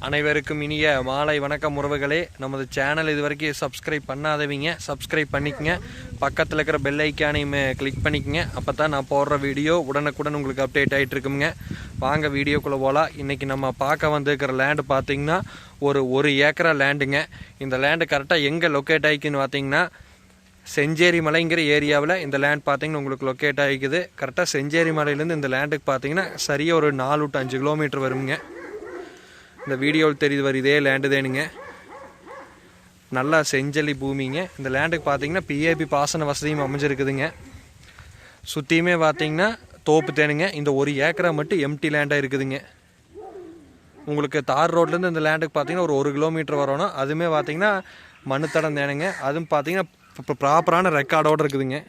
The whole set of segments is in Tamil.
அனைவருக்கும் இனிய மாலை வணக்கம் உறவுகளே. நமது சேனல் இது வரைக்கும் சப்ஸ்கிரைப் பண்ணாதவங்க சப்ஸ்கிரைப் பண்ணிக்கங்க. பக்கத்தில் இருக்கிற பெல் ஐக்கானையும் கிளிக் பண்ணிக்கங்க. அப்போ தான் நான் போடுற வீடியோ உடனுக்குடன் உங்களுக்கு அப்டேட் ஆகிட்டு இருக்குங்க. வாங்க வீடியோக்குள்ளே போகலாம். இன்றைக்கி நம்ம பார்க்க வந்துருக்கிற லேண்டு பார்த்திங்கன்னா ஒரு ஏக்கரா லேண்டுங்க. இந்த லேண்டு கரெக்டாக எங்கே லொக்கேட் ஆகிக்குன்னு பார்த்தீங்கன்னா செஞ்சேரி மலைங்கிற ஏரியாவில் இந்த லேண்ட் பார்த்தீங்கன்னா உங்களுக்கு லொக்கேட் ஆகிக்குது. கரெக்டாக செஞ்சேரி மலையிலேருந்து இந்த லேண்டுக்கு பார்த்தீங்கன்னா சரியாக ஒரு 4 to 5 கிலோமீட்டர் வருங்க. இந்த வீடியோவில் தெரியுது இதே லேண்டு தேனுங்க. நல்லா செஞ்சலி பூமிங்க. இந்த லேண்டுக்கு பார்த்தீங்கன்னா பிஏபி பாசன வசதியும் அமைஞ்சிருக்குதுங்க. சுற்றியுமே பார்த்தீங்கன்னா தோப்பு தேனுங்க. இந்த ஒரு ஏக்கரா மட்டும் எம்டி லேண்டாக இருக்குதுங்க. உங்களுக்கு தார் ரோட்லேருந்து இந்த லேண்டுக்கு பார்த்தீங்கன்னா ஒரு கிலோமீட்டர் வரணும். அதுவுமே பார்த்தீங்கன்னா மண்ணுத்தடம் தேனுங்க. அதுவும் பார்த்தீங்கன்னா இப்போ ப்ராப்பரான ரெக்கார்டோடு இருக்குதுங்க.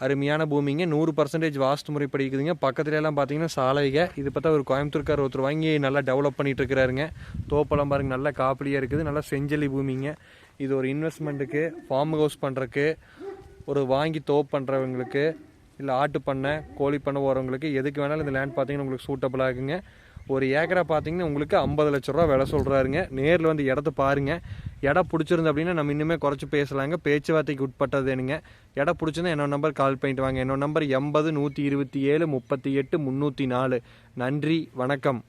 அருமையான பூமிங்க. 100% வாஸ்து முறைப்படி இருக்குதுங்க. பக்கத்துலலாம் பார்த்தீங்கன்னா சாலைங்க. இது பார்த்தா ஒரு கோயம்புத்தூர்கார் ஒருத்தர் வாங்கி நல்லா டெவலப் பண்ணிகிட்டு இருக்கிறாருங்க. தோப்பெல்லாம் பாருங்கள் நல்லா காப்பிலியாக இருக்குது. நல்லா செஞ்சலி பூமிங்க. இது ஒரு இன்வெஸ்ட்மெண்ட்டுக்கு, ஃபார்ம் ஹவுஸ் பண்ணுறக்கு, ஒரு வாங்கி தோப்பு பண்ணுறவங்களுக்கு, இல்லை ஆட்டு பண்ணை கோழி பண்ணை போகிறவங்களுக்கு எதுக்கு வேணாலும் இந்த லேண்ட் பார்த்தீங்கன்னா உங்களுக்கு சூட்டபுளாக இருக்குங்க. ஒரு ஏக்கரா பார்த்தீங்கன்னா உங்களுக்கு 50 லட்ச ரூபா விலை சொல்கிறாருங்க. நேரில் வந்து இடத்த பாருங்கள். இடம் பிடிச்சிருந்து அப்படின்னா நம்ம இன்னுமே குறைச்சி பேசலாங்க. பேச்சுவார்த்தைக்கு உட்பட்டது வேணுங்க. இடம் பிடிச்சிருந்தா என்னோட நம்பர் கால் பண்ணிட்டு வாங்க. என்னோட நம்பர் 80 127 38 304. நன்றி, வணக்கம்.